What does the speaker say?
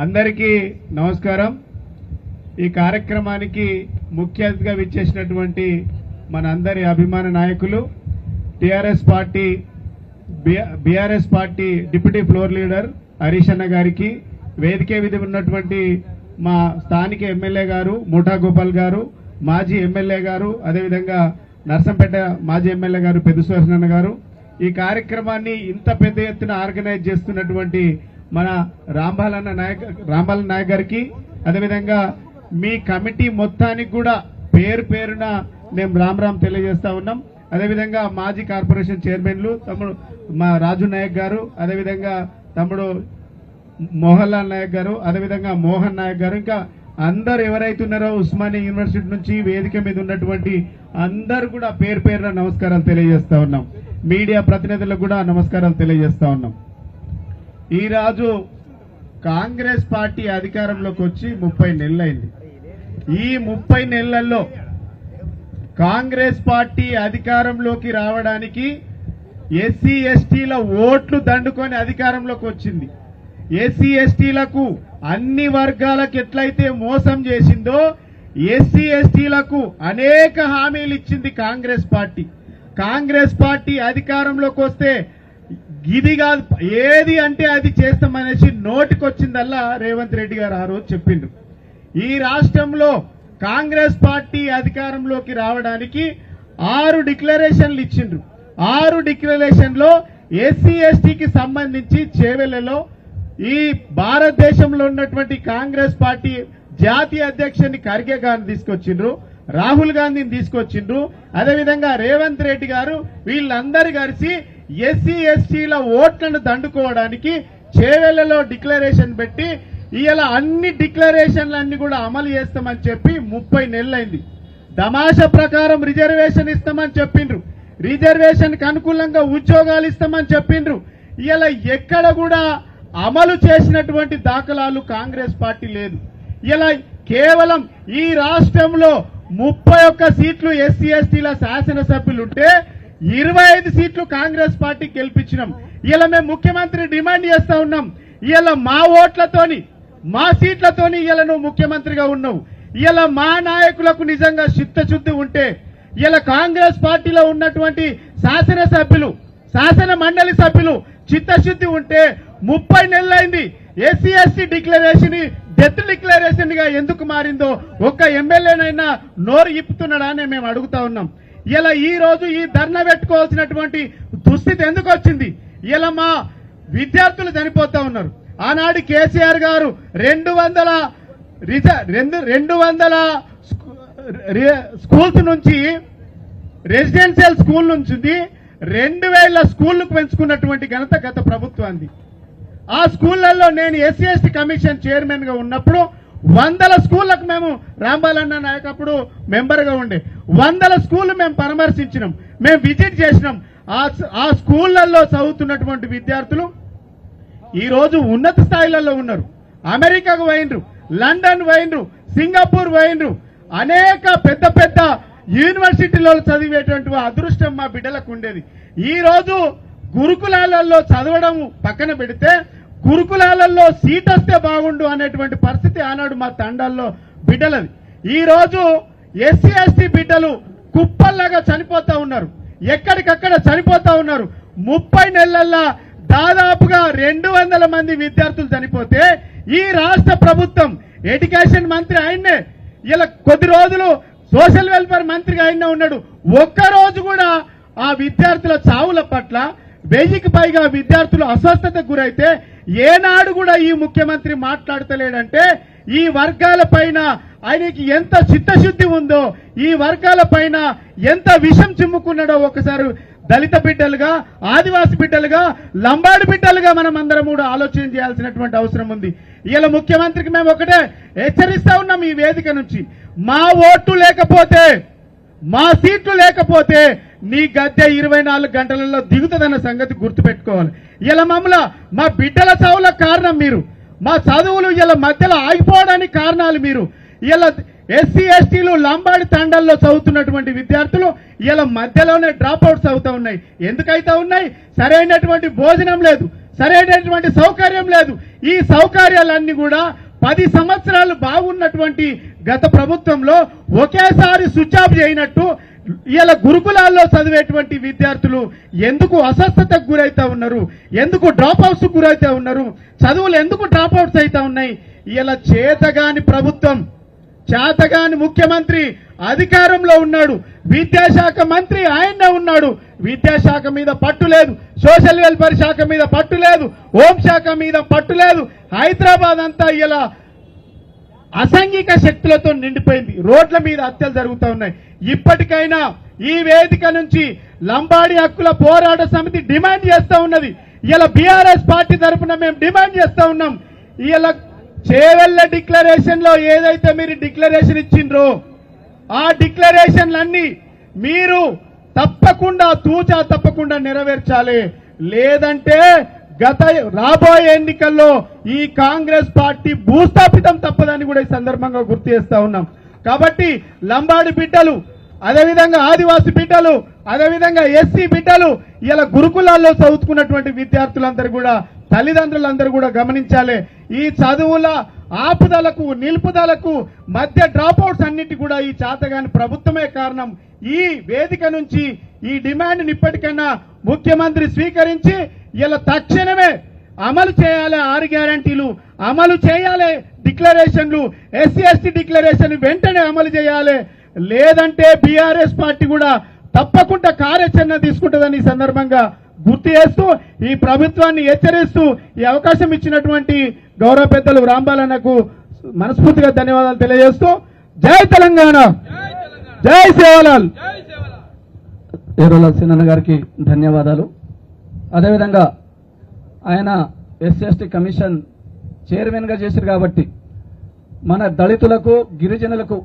అందరికీ నమస్కారం। ఈ కార్యక్రమానికి ముఖ్య అతిథిగా విచ్చేసినటువంటి మన అందరి అభిమాన నాయకులు BRS party deputy floor leader Harish అన్న గారికి, వేదిక మీద ఉన్నటువంటి మా స్థానిక ఎమ్మెల్యే గారు ముఠా గోపాల్ గారు, మాజీ ఎమ్మెల్యే గారు, అదేవిధంగా నర్సంపేట మాజీ ఎమ్మెల్యే గారు పెద్ద సుదర్శన్ గారు, ఈ కార్యక్రమాన్ని ఇంత పెద్ద ఎత్తున ఆర్గనైజ్ చేస్తున్నటువంటి మన రాంబాలన్న నాయక్ గారికి, అదేవిధంగా మీ కమిటీ మొత్తానికి కూడా పేరు పేరున మేము రామ్ తెలియజేస్తా ఉన్నాం। అదేవిధంగా మాజీ కార్పొరేషన్ చైర్మన్లు తమ్ముడు మా రాజు నాయక్ గారు, అదేవిధంగా తమ్ముడు మోహన్ లాల్ నాయక్ గారు, అదేవిధంగా మోహన్ నాయక్ గారు, ఇంకా అందరు ఎవరైతే ఉన్నారో ఉస్మానియా యూనివర్సిటీ నుంచి వేదిక మీద ఉన్నటువంటి అందరు కూడా పేరు పేరున నమస్కారాలు తెలియజేస్తా ఉన్నాం। మీడియా ప్రతినిధులకు కూడా నమస్కారాలు తెలియజేస్తా ఉన్నాం। ఈ రోజు కాంగ్రెస్ పార్టీ అధికారంలోకి వచ్చి 30 నెలలైంది। ఈ 30 నెలల్లో కాంగ్రెస్ పార్టీ అధికారంలోకి రావడానికి ఎస్సీ ఎస్టీల ఓట్లు దండుకొని అధికారంలోకి వచ్చింది। ఎస్సీ ఎస్టీలకు అన్ని వర్గాలకు ఎట్లయితే మోసం చేసిందో ఎస్సీ ఎస్టీలకు అనేక హామీలు ఇచ్చింది కాంగ్రెస్ పార్టీ। కాంగ్రెస్ పార్టీ అధికారంలోకి వస్తే ఇది కాదు ఏది అంటే అది చేస్తామనేసి నోటికొచ్చిందల్లా రేవంత్ రెడ్డి గారు ఆ రోజు చెప్పిండ్రు। ఈ రాష్ట్రంలో కాంగ్రెస్ పార్టీ అధికారంలోకి రావడానికి 6 డిక్లరేషన్లు ఇచ్చిండ్రు। 6 డిక్లరేషన్లో ఎస్సీ ఎస్టీకి సంబంధించి చేవెళ్లలో ఈ భారతదేశంలో ఉన్నటువంటి కాంగ్రెస్ పార్టీ జాతీయ అధ్యక్షుని ఖర్గే గారిని తీసుకొచ్చిండ్రు, రాహుల్ గాంధీని తీసుకొచ్చిండ్రు, అదేవిధంగా రేవంత్ రెడ్డి గారు వీళ్ళందరూ కలిసి ఎస్సీ ఎస్టీల ఓట్లను దండుకోవడానికి చేవెళ్లలో డిక్లరేషన్ పెట్టి ఇలా అన్ని డిక్లరేషన్లన్నీ కూడా అమలు చేస్తామని చెప్పి 30 నెలలైంది। తమాషా ప్రకారం రిజర్వేషన్ ఇస్తామని చెప్పిండ్రు, రిజర్వేషన్ కి అనుకూలంగా ఉద్యోగాలు ఇస్తామని చెప్పిండ్రు। ఇలా ఎక్కడ కూడా అమలు చేసినటువంటి దాఖలాలు కాంగ్రెస్ పార్టీ లేదు। ఇలా కేవలం ఈ రాష్ట్రంలో 31 సీట్లు ఎస్సీ ఎస్టీల శాసనసభ్యులుంటే 25 సీట్లు కాంగ్రెస్ పార్టీకి గెలిపించినాం। ఇలా మేము ముఖ్యమంత్రి డిమాండ్ చేస్తా ఉన్నాం, ఇలా మా ఓట్లతోని మా సీట్లతోని ఇలా నువ్వు ముఖ్యమంత్రిగా ఉన్నావు, ఇలా మా నాయకులకు నిజంగా చిత్తశుద్ధి ఉంటే, ఇలా కాంగ్రెస్ పార్టీలో ఉన్నటువంటి శాసనసభ్యులు శాసన మండలి సభ్యులు చిత్తశుద్ధి ఉంటే 30 నెలలైంది SC ST declaration death declaration గా ఎందుకు మారిందో ఒక్క ఎమ్మెల్యేనైనా నోరు ఇప్పుతున్నాడా అని మేము అడుగుతా ఉన్నాం। ఇలా ఈ రోజు ఈ ధర్నా పెట్టుకోవాల్సినటువంటి దుస్థితి ఎందుకు వచ్చింది? ఇలా మా విద్యార్థులు చనిపోతా ఉన్నారు। ఆనాడు కేసీఆర్ గారు 200 స్కూల్స్ నుంచి రెసిడెన్షియల్ స్కూల్ నుంచి 2000 స్కూళ్లకు పెంచుకున్నటువంటి ఘనత గత ప్రభుత్వానికి। ఆ స్కూళ్లలో నేను ఎస్సీ ఎస్టీ కమిషన్ చైర్మన్ గా ఉన్నప్పుడు 100 స్కూళ్లకు మేము రాంబాలన్న నాయక్ అప్పుడు మెంబర్ గా ఉండే 100 స్కూళ్లు మేము పరామర్శించినాం, మేము విజిట్ చేసినాం। ఆ స్కూళ్లలో చదువుతున్నటువంటి విద్యార్థులు ఈ రోజు ఉన్నత స్థాయిలలో ఉన్నారు। అమెరికాకు పోయినరు, లండన్ పోయినరు, సింగపూర్ పోయినరు, అనేక పెద్ద పెద్ద యూనివర్సిటీలలో చదివేటువంటి అదృష్టం మా బిడ్డలకు ఉండేది। ఈ రోజు గురుకులాలలో చదవడం పక్కన పెడితే గురుకులాలలో సీట్ వస్తే బాగుండు అనేటువంటి పరిస్థితి ఆనాడు మా తండాల్లో బిడ్డలది। ఈ రోజు ఎస్సీ ఎస్టీ బిడ్డలు కుప్పల్లాగా చనిపోతా ఉన్నారు, ఎక్కడికక్కడ చనిపోతా ఉన్నారు। 30 నెలల్లో దాదాపుగా 200 మంది విద్యార్థులు చనిపోతే ఈ రాష్ట్ర ప్రభుత్వం ఎడ్యుకేషన్ మంత్రి ఆయన్నే, ఇలా కొద్ది రోజులు సోషల్ వెల్ఫేర్ మంత్రిగా ఆయన ఉన్నాడు, ఒక్కరోజు కూడా ఆ విద్యార్థుల చావుల పట్ల 1000కి పైగా విద్యార్థులు అస్వస్థతకు గురైతే ఏనాడు కూడా ఈ ముఖ్యమంత్రి మాట్లాడతలేడంటే ఈ వర్గాల పైన ఆయనకి ఎంత చిత్తశుద్ధి ఉందో, ఈ వర్గాల పైన ఎంత విషం చిమ్ముకున్నాడో ఒకసారి దళిత బిడ్డలుగా, ఆదివాసి బిడ్డలుగా, లంబాడి బిడ్డలుగా మనం అందరం కూడా ఆలోచన చేయాల్సినటువంటి అవసరం ఉంది। ఇలా ముఖ్యమంత్రికి మేము ఒకటే హెచ్చరిస్తా ఉన్నాం ఈ వేదిక నుంచి, మా ఓట్లు లేకపోతే మా సీట్లు లేకపోతే నీ గద్దె 24 గంటలలో దిగుతుందన్న సంగతి గుర్తుపెట్టుకోవాలి। ఇలా మమ్మల్ని మా బిడ్డల చావులకు కారణం మీరు, మా చదువులు ఇలా మధ్యలో ఆగిపోవడానికి కారణాలు మీరు। ఇలా ఎస్సీ ఎస్టీలు లంబాడి తండాల్లో చదువుతున్నటువంటి విద్యార్థులు ఇలా మధ్యలోనే డ్రాప్ అవుట్స్ అవుతా ఉన్నాయి। ఎందుకైతే ఉన్నాయి? సరైనటువంటి భోజనం లేదు, సరైనటువంటి సౌకర్యం లేదు. ఈ సౌకర్యాలన్నీ కూడా 10 సంవత్సరాలు బాగున్నటువంటి గత ప్రభుత్వంలో ఒకేసారి స్విచ్ ఆఫ్ చేయనట్టు ఇలా గురుకులాల్లో చదివేటువంటి విద్యార్థులు ఎందుకు అస్వస్థతకు గురైతా ఉన్నారు, ఎందుకు డ్రాప్ అవుట్స్ గురైతా ఉన్నారు, చదువులు ఎందుకు డ్రాప్ అవుట్స్ అవుతా ఉన్నాయి? ఇలా చేతగాని ప్రభుత్వం, చేతగాని ముఖ్యమంత్రి అధికారంలో ఉన్నాడు, విద్యాశాఖ మంత్రి ఆయనే ఉన్నాడు. విద్యాశాఖ మీద పట్టు లేదు, సోషల్ వెల్ఫేర్ శాఖ మీద పట్టు లేదు, హోంశాఖ మీద పట్టు లేదు. హైదరాబాద్ అంతా ఇలా అసాంఘిక శక్తులతో నిండిపోయింది. రోడ్ల మీద హత్యలు జరుగుతూ ఉన్నాయి. ఇప్పటికైనా ఈ వేదిక నుంచి లంబాడి హక్కుల పోరాట సమితి డిమాండ్ చేస్తా ఉన్నది. ఇలా బీఆర్ఎస్ పార్టీ తరఫున మేము డిమాండ్ చేస్తా ఉన్నాం. ఇలా చేవెళ్ల డిక్లరేషన్ లో ఏదైతే మీరు డిక్లరేషన్ ఇచ్చిండ్రో ఆ డిక్లరేషన్లన్నీ మీరు తప్పకుండా తూచా తప్పకుండా నెరవేర్చాలి. లేదంటే రాబోయే ఎన్నికల్లో ఈ కాంగ్రెస్ పార్టీ భూస్థాపితం తప్పదని కూడా ఈ సందర్భంగా గుర్తు చేస్తా ఉన్నాం. కాబట్టి లంబాడి బిడ్డలు, అదేవిధంగా ఆదివాసీ బిడ్డలు, అదేవిధంగా ఎస్సీ బిడ్డలు, ఇలా గురుకులాల్లో చదువుకున్నటువంటి విద్యార్థులందరూ కూడా, తల్లిదండ్రులందరూ కూడా గమనించాలి. ఈ చదువుల ఆపుదలకు నిలుపుదలకు మధ్య డ్రాప్అవుట్స్ అన్నిటి కూడా ఈ చేతగాని ప్రభుత్వమే కారణం. ఈ వేదిక నుంచి ఈ డిమాండ్ ఇప్పటికైనా ముఖ్యమంత్రి స్వీకరించి ఇలా తక్షణమే అమలు చేయాలి. 6 గ్యారంటీలు అమలు చేయాలి. డిక్లరేషన్లు, ఎస్సీ ఎస్టీ డిక్లరేషన్ వెంటనే అమలు చేయాలి. లేదంటే బీఆర్ఎస్ పార్టీ కూడా తప్పకుండా కార్యాచరణ తీసుకుంటుందని ఈ సందర్భంగా గుర్తు చేస్తూ ఈ ప్రభుత్వాన్ని హెచ్చరిస్తూ ఈ అవకాశం ఇచ్చినటువంటి గౌరవ పెద్దలు రాంబాలన్నకు మనస్ఫూర్తిగా ధన్యవాదాలు తెలియజేస్తూ జై తెలంగాణ, జై సేవలాల్. ఏరోలాల్ సినన్న గారికి ధన్యవాదాలు. అదేవిధంగా ఆయన ఎస్సీ ఎస్టీ కమిషన్ చైర్మన్ గా చేశారు కాబట్టి మన దళితులకు, గిరిజనులకు